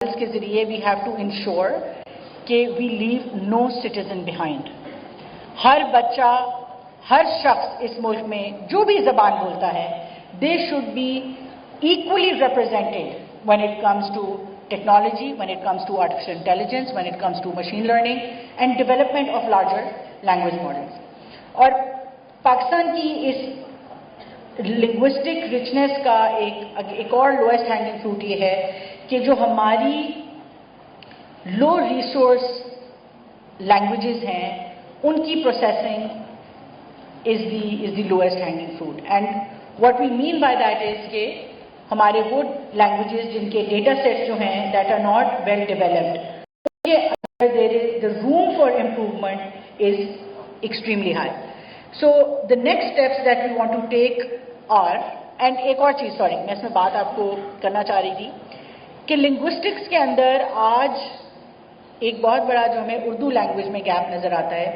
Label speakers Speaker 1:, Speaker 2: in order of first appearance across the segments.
Speaker 1: کے ذریعے we have to ensure کہ وی لیو نو سٹیزن بیہائنڈ. ہر بچہ، ہر شخص اس ملک میں جو بھی زبان بولتا ہے they should be equally represented when it comes to technology, when it comes to artificial intelligence, when it comes to machine learning and development of larger language models. اور پاکستان کی اس لنگوسٹک رچنس کا ایک اور لوئسٹ ہینگنگ فروٹ یہ ہے کہ جو ہماری لو ریسورس لینگویجز ہیں ان کی processing is the lowest hanging fruit. And what we mean by that is کہ ہمارے وہ لینگویجز جن کے ڈیٹا سیٹس جو ہیں that are not well developed, the room for improvement is extremely high. So the next steps that we want to take are, and ایک اور چیز میں اس میں بات آپ کو کرنا چاہ رہی تھی کہ لنگوسٹکس کے اندر آج ایک بہت بڑا جو ہمیں اردو لینگویج میں گیپ نظر آتا ہے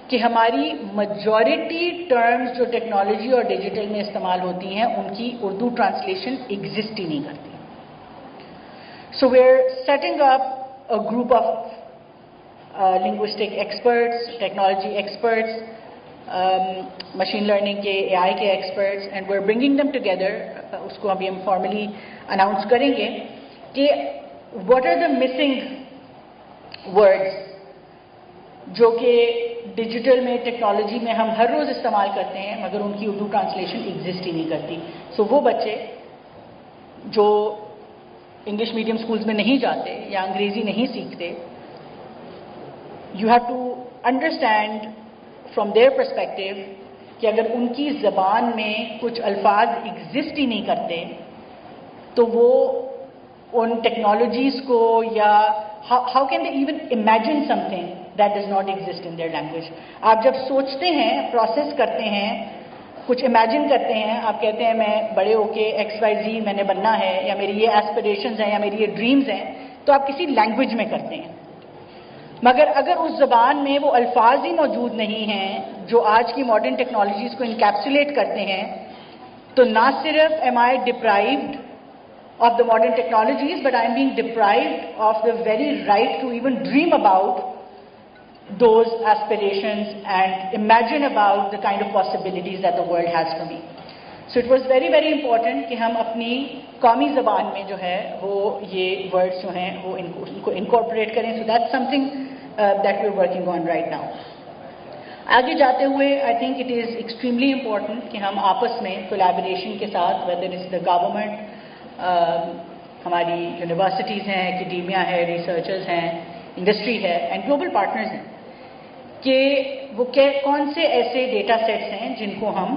Speaker 1: کہ ہماری میجورٹی ٹرمز جو ٹیکنالوجی اور ڈیجیٹل میں استعمال ہوتی ہیں ان کی اردو ٹرانسلیشن ایگزسٹ ہی نہیں کرتی. So we are setting up a group of linguistic experts, technology experts, machine learning کے AI کے experts, and we are bringing them together. اس کو ابھی ہم فارملی اناؤنس کریں گے کہ what are the missing words جو کہ ڈیجیٹل میں، ٹیکنالوجی میں ہم ہر روز استعمال کرتے ہیں مگر ان کی اردو ٹرانسلیشن ایگزسٹ ہی نہیں کرتی. سو وہ بچے جو انگلش میڈیم اسکولز میں نہیں جاتے یا انگریزی نہیں سیکھتے، you have to understand from their perspective کہ اگر ان کی زبان میں کچھ الفاظ ایگزسٹ ہی نہیں کرتے تو وہ ان ٹیکنالوجیز کو یا how can they even imagine something that does not exist in their language. آپ جب سوچتے ہیں، پروسیس کرتے ہیں، کچھ امیجن کرتے ہیں، آپ کہتے ہیں میں بڑے ہو کے XYZ میں نے بننا ہے یا میری یہ ایسپریشنز ہیں یا میری یہ ڈریمز ہیں، تو آپ کسی لینگویج میں کرتے ہیں. مگر اگر اس زبان میں وہ الفاظ ہی موجود نہیں ہیں جو آج کی ماڈرن ٹیکنالوجیز کو انکیپسولیٹ کرتے ہیں، تو نہ صرف am I deprived of the modern technologies, but I am being deprived of the very right to even dream about those aspirations and imagine about the kind of possibilities that the world has for me. So it was very, very important کہ ہم اپنی قومی زبان میں جو ہے وہ یہ words جو ہیں وہ ان کو incorporate کریں. So that's something that we're working on right now. آگے جاتے ہوئے I think it is extremely important کہ ہم آپس میں collaboration کے ساتھ whether it's the government، ہماری یونیورسٹیز ہیں، اکیڈیمیا ہے، ریسرچرز ہیں، انڈسٹری ہے اینڈ گلوبل پارٹنرز ہیں کہ وہ کون سے ایسے ڈیٹا سیٹس ہیں جن کو ہم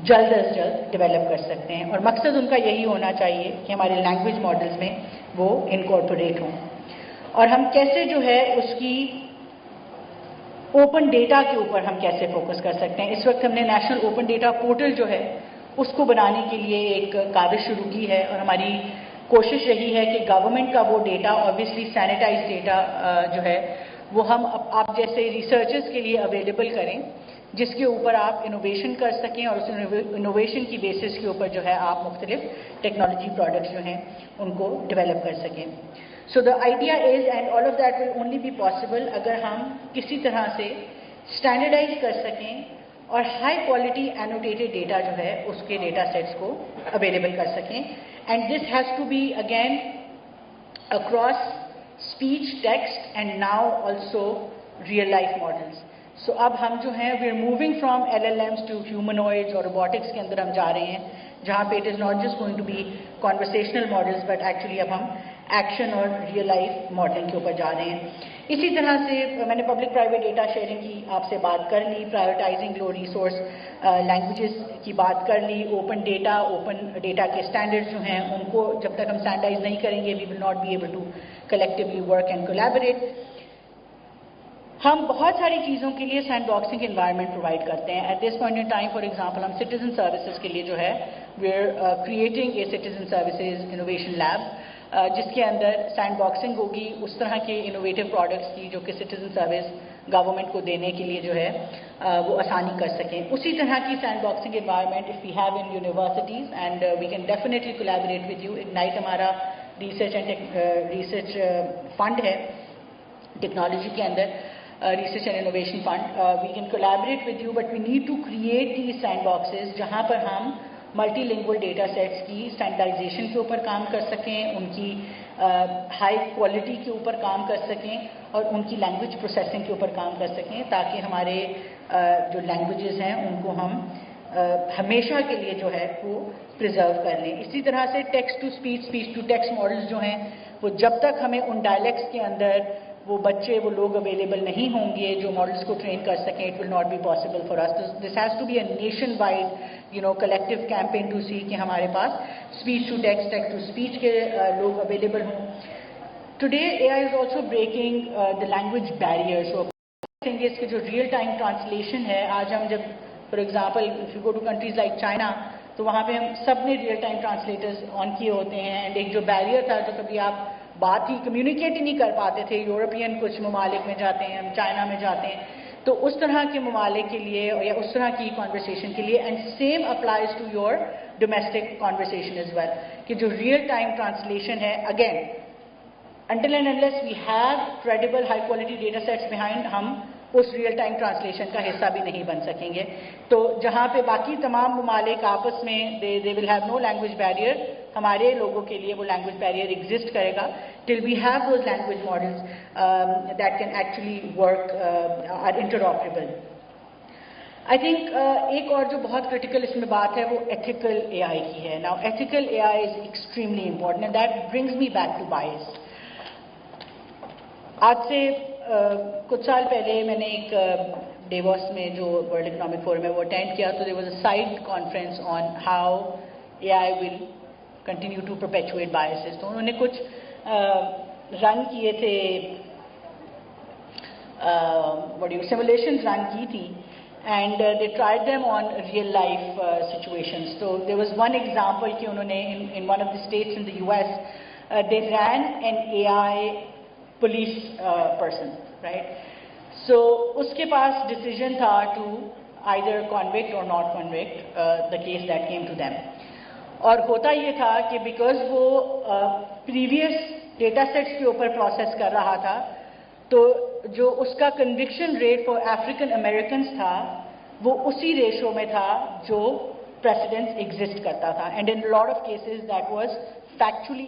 Speaker 1: جلد از جلد ڈیولپ کر سکتے ہیں. اور مقصد ان کا یہی ہونا چاہیے کہ ہمارے لینگویج ماڈلز میں وہ انکارپوریٹ ہوں. اور ہم کیسے جو ہے اس کی اوپن ڈیٹا کے اوپر ہم کیسے فوکس کر سکتے ہیں. اس وقت ہم نے نیشنل اوپن ڈیٹا پورٹل جو ہے اس کو بنانے کے لیے ایک کاوش شروع کی ہے اور ہماری کوشش رہی ہے کہ گورنمنٹ کا وہ ڈیٹا اوبویسلی سینیٹائز ڈیٹا جو ہے وہ ہم آپ جیسے ریسرچرز کے لیے اویلیبل کریں جس کے اوپر آپ انوویشن کر سکیں اور اس انوویشن کی بیسس کے اوپر جو ہے آپ مختلف ٹیکنالوجی پروڈکٹس جو ہیں ان کو ڈیولپ کر سکیں. So the idea is and all of that will only be possible اگر ہم کسی طرح سے اسٹینڈرڈائز کر سکیں اور ہائی کوالٹی اینوٹیٹڈ ڈیٹا جو ہے اس کے ڈیٹا سیٹس کو اویلیبل کر سکیں. And this has to be again across speech, text and now also real life models. So اب ہم جو ہیں we are moving from LLMs to humanoids اور روبوٹکس کے اندر ہم جا رہے ہیں جہاں پہ it is not just going to be conversational models but actually اب ہم ایکشن اور ریئل لائف ماڈلنگ کے اوپر جا رہے ہیں. اسی طرح سے میں نے پبلک پرائیویٹ ڈیٹا شیئرنگ کی آپ سے بات کر لی، پرائیورٹائزنگ لو ریسورس لینگویجز کی بات کر لی. اوپن ڈیٹا کے اسٹینڈرڈز جو ہیں ان کو جب تک ہم اسٹینڈرڈائز نہیں کریں گے we will not be able to collectively work and collaborate. ہم بہت ساری چیزوں کے لیے سینڈ باکسنگ انوائرمنٹ پرووائڈ کرتے ہیں. At this point in time for example ہم سٹیزن سروسز کے لیے جو ہے we are creating a citizen services innovation lab جس کے اندر سینڈ باکسنگ ہوگی اس طرح کے انوویٹو پروڈکٹس کی جو کہ سٹیزن سروس گورنمنٹ کو دینے کے لیے جو ہے وہ آسانی کر سکیں. اسی طرح کی sandboxing environment if we have in universities and we can definitely collaborate with you. Ignite ہمارا ریسرچ فنڈ ہے ٹیکنالوجی کے اندر, research and innovation fund. We can collaborate with you, but we need to create the sandboxes جہاں پر ہم multilingual data sets کی standardization کے اوپر کام کر سکیں, ان کی ہائی کوالٹی کے اوپر کام کر سکیں, اور ان کی لینگویج پروسیسنگ کے اوپر کام کر سکیں, تاکہ ہمارے جو لینگویجز ہیں ان کو ہم ہمیشہ کے لیے جو ہے وہ پرزرو کر لیں. اسی طرح سے text to speech, speech to text models جو ہیں وہ جب تک ہمیں ان ڈائلیکٹس کے اندر وہ بچے وہ لوگ اویلیبل نہیں ہوں گے جو ماڈلس کو ٹرین کر سکیں, it will not be possible for us. This has to be a nationwide collective campaign to see کہ ہمارے پاس speech to text, text to speech کے لوگ اویلیبل ہوں. Today A I is also breaking the language barriers. اس کی جو real time translation ہے, آج ہم جب for example if you go to countries like China, تو وہاں پہ ہم سب نے ریئل ٹائم ٹرانسلیٹرز آن کیے ہوتے ہیں, اینڈ ایک جو بیریئر تھا جو کبھی آپ بات ہی کمیونیکیٹ ہی نہیں کر پاتے تھے, یورپین کچھ ممالک میں جاتے ہیں, ہم چائنا میں جاتے ہیں, تو اس طرح کے ممالک کے لیے یا اس طرح کی کانورسیشن کے لیے, and same applies to your domestic conversation as well, کہ جو ریئل ٹائم ٹرانسلیشن ہے, again until and unless we have credible high quality data sets behind, ہم اس ریئل ٹائم ٹرانسلیشن کا حصہ بھی نہیں بن سکیں گے. تو جہاں پہ باقی تمام ممالک آپس میں they will have no language barrier, ہمارے لوگوں کے لیے وہ لینگویج بیریئر ایگزسٹ کرے گا till we have those language models that can actually work, are interoperable. I think ایک اور جو بہت کرٹیکل اس میں بات ہے وہ ایتھیکل اے آئی کی ہے. Now ethical AI is extremely important, and that brings me back to bias. آج سے کچھ سال پہلے میں نے ایک ڈیووس میں جو ورلڈ اکنامک فورم ہے وہ اٹینڈ کیا, تو there was a side conference on how AI will continue to perpetuate biases. تو انہوں نے کچھ رن کیے تھے, simulations رن کی تھی, and they tried them on real life situations. So there was one example کہ انہوں نے in one of the states in the US, they ran an AI police person, right? So اس کے پاس decision تھا to either convict or not convict the case that came to them. اور ہوتا یہ تھا کہ بیکاز وہ پریویس ڈیٹا سیٹس کے اوپر پروسیس کر رہا تھا, تو جو اس کا conviction rate for African Americans تھا وہ اسی ریشو میں تھا جو پریسیڈنس ایگزسٹ کرتا تھا, and in lot of cases that was factually